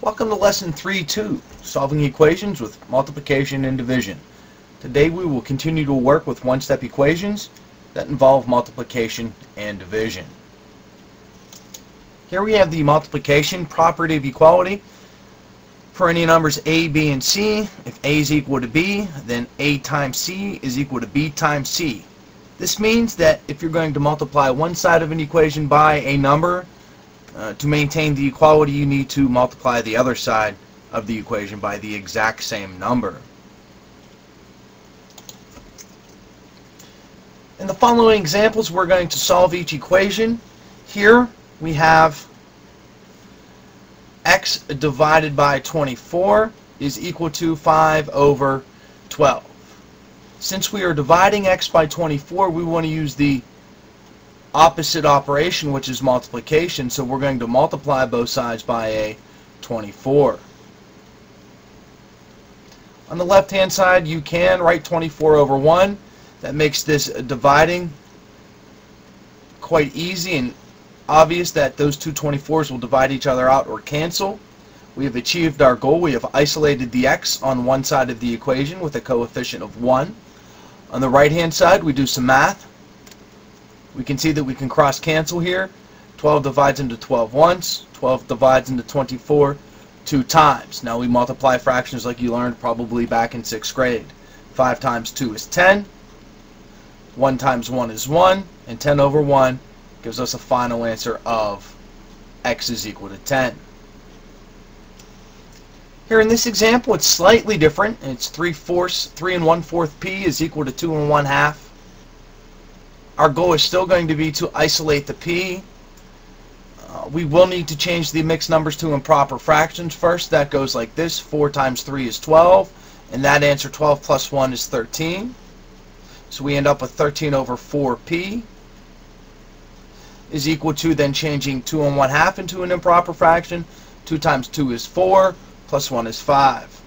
Welcome to Lesson 3-2, Solving Equations with Multiplication and Division. Today we will continue to work with one-step equations that involve multiplication and division. Here we have the multiplication property of equality. For any numbers a, b, and c, if a is equal to b, then a times c is equal to b times c. This means that if you're going to multiply one side of an equation by a number, to maintain the equality, you need to multiply the other side of the equation by the exact same number. In the following examples, we're going to solve each equation. Here we have x divided by 24 is equal to 5 over 12. Since we are dividing x by 24, we want to use the opposite operation, which is multiplication, so we're going to multiply both sides by a 24. On the left hand side, you can write 24 over 1. That makes this dividing quite easy and obvious that those two 24s will divide each other out or cancel. We have achieved our goal. We have isolated the x on one side of the equation with a coefficient of 1. On the right hand side, we do some math. We can see that we can cross cancel here. 12 divides into 12 once. 12 divides into 24 two times. Now we multiply fractions like you learned probably back in 6th grade. 5 times 2 is 10. 1 times 1 is 1. And 10 over 1 gives us a final answer of x is equal to 10. Here in this example, it's slightly different. It's 3 1/4 p is equal to 2 1/2. Our goal is still going to be to isolate the p. We will need to change the mixed numbers to improper fractions first. That goes like this. 4 times 3 is 12. And that answer, 12 plus 1, is 13. So we end up with 13 over 4p is equal to then changing 2 1/2 into an improper fraction. 2 times 2 is 4, plus 1 is 5.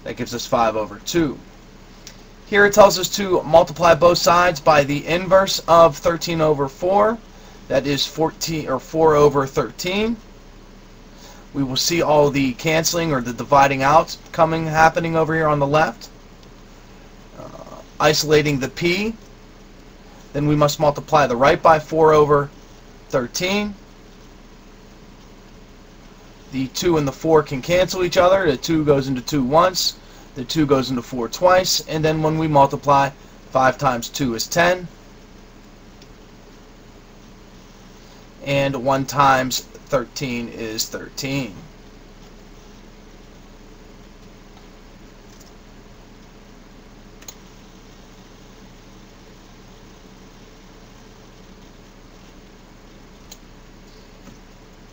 That gives us 5 over 2. Here it tells us to multiply both sides by the inverse of 13 over 4. That is 4 over 13. We will see all the canceling or the dividing out happening over here on the left. Isolating the p. Then we must multiply the right by 4 over 13. The 2 and the 4 can cancel each other. The 2 goes into 2 once. The 2 goes into 4 twice, and then when we multiply, 5 times 2 is 10, and 1 times 13 is 13.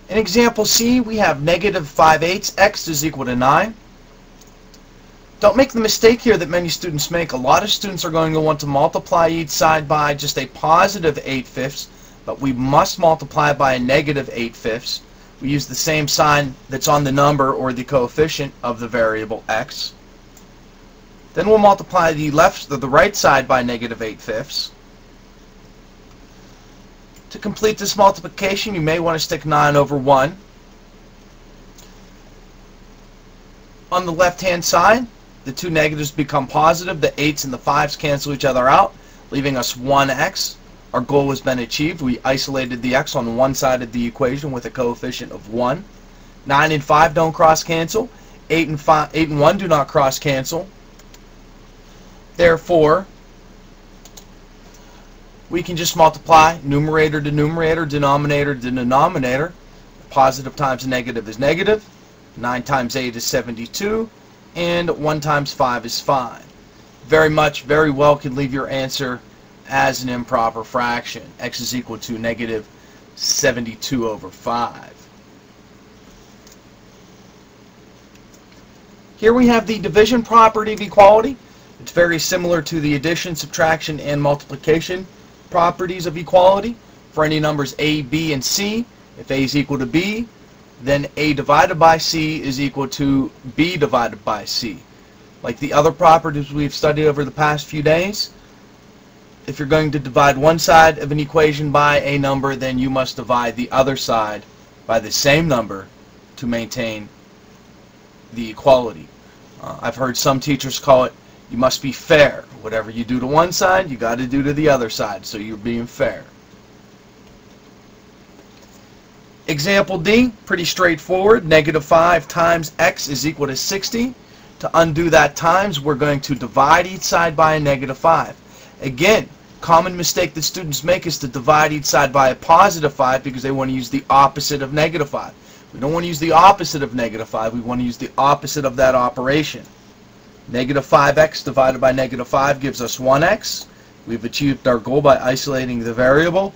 In example C, we have negative 5/8 x is equal to 9. Don't make the mistake here that many students make. A lot of students are going to want to multiply each side by just a positive 8/5, but we must multiply by a negative 8/5. We use the same sign that's on the number or the coefficient of the variable x. Then we'll multiply the right side by negative 8/5. To complete this multiplication, you may want to stick 9 over 1. On the left-hand side, the two negatives become positive. The 8s and the 5s cancel each other out, leaving us 1x. Our goal has been achieved. We isolated the x on one side of the equation with a coefficient of 1. 9 and 5 don't cross cancel. 8 and 1 do not cross cancel. Therefore, we can just multiply numerator to numerator, denominator to denominator. Positive times a negative is negative. 9 times 8 is 72. And 1 times 5 is 5. Very well could leave your answer as an improper fraction. X is equal to negative 72 over 5. Here we have the division property of equality. It's very similar to the addition, subtraction, and multiplication properties of equality. For any numbers a, b, and c, if a is equal to b, then a divided by c is equal to b divided by c. Like the other properties we've studied over the past few days, if you're going to divide one side of an equation by a number, then you must divide the other side by the same number to maintain the equality. I've heard some teachers call it, you must be fair. Whatever you do to one side, you got to do to the other side, so you're being fair. Example D, pretty straightforward. -5 times x is equal to 60. To undo that times, we're going to divide each side by a -5. Again, common mistake that students make is to divide each side by a +5 because they want to use the opposite of -5. We don't want to use the opposite of -5. We want to use the opposite of that operation. -5x divided by -5 gives us 1x. We've achieved our goal by isolating the variable.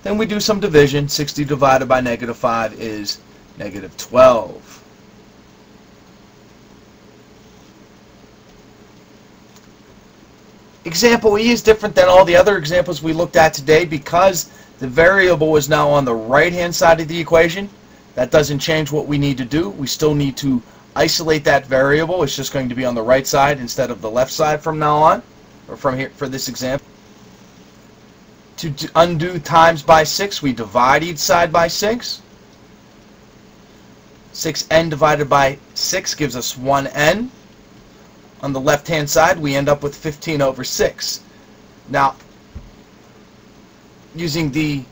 Then we do some division. 60 divided by -5 is -12. Example E is different than all the other examples we looked at today because the variable is now on the right-hand side of the equation. That doesn't change what we need to do. We still need to isolate that variable. It's just going to be on the right side instead of the left side from now on, or from here for this example. To undo times by 6, we divide each side by 6. 6n divided by 6 gives us 1n. On the left-hand side, we end up with 15 over 6. Now, using the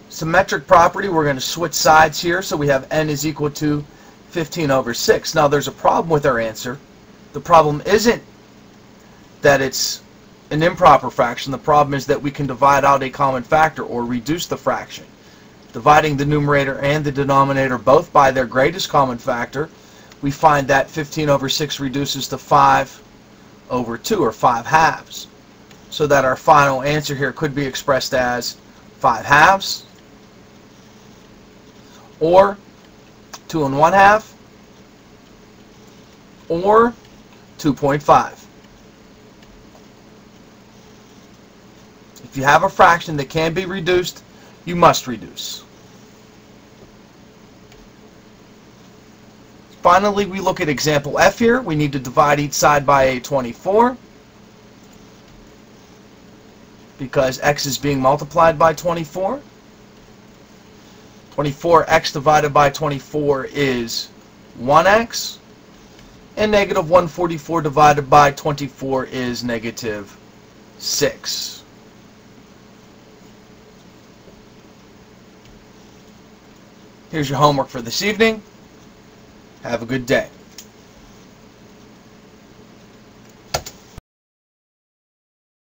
symmetric property, we're going to switch sides here, so we have n is equal to 15 over 6. Now, there's a problem with our answer. The problem isn't that it's an improper fraction. The problem is that we can divide out a common factor or reduce the fraction. Dividing the numerator and the denominator both by their greatest common factor, we find that 15 over 6 reduces to 5 over 2, or 5/2. So that our final answer here could be expressed as 5/2, or 2 1/2, or 2.5. If you have a fraction that can be reduced, you must reduce. Finally, we look at example F here. We need to divide each side by a 24 because x is being multiplied by 24. 24x divided by 24 is 1x, and -144 divided by 24 is -6. Here's your homework for this evening. Have a good day.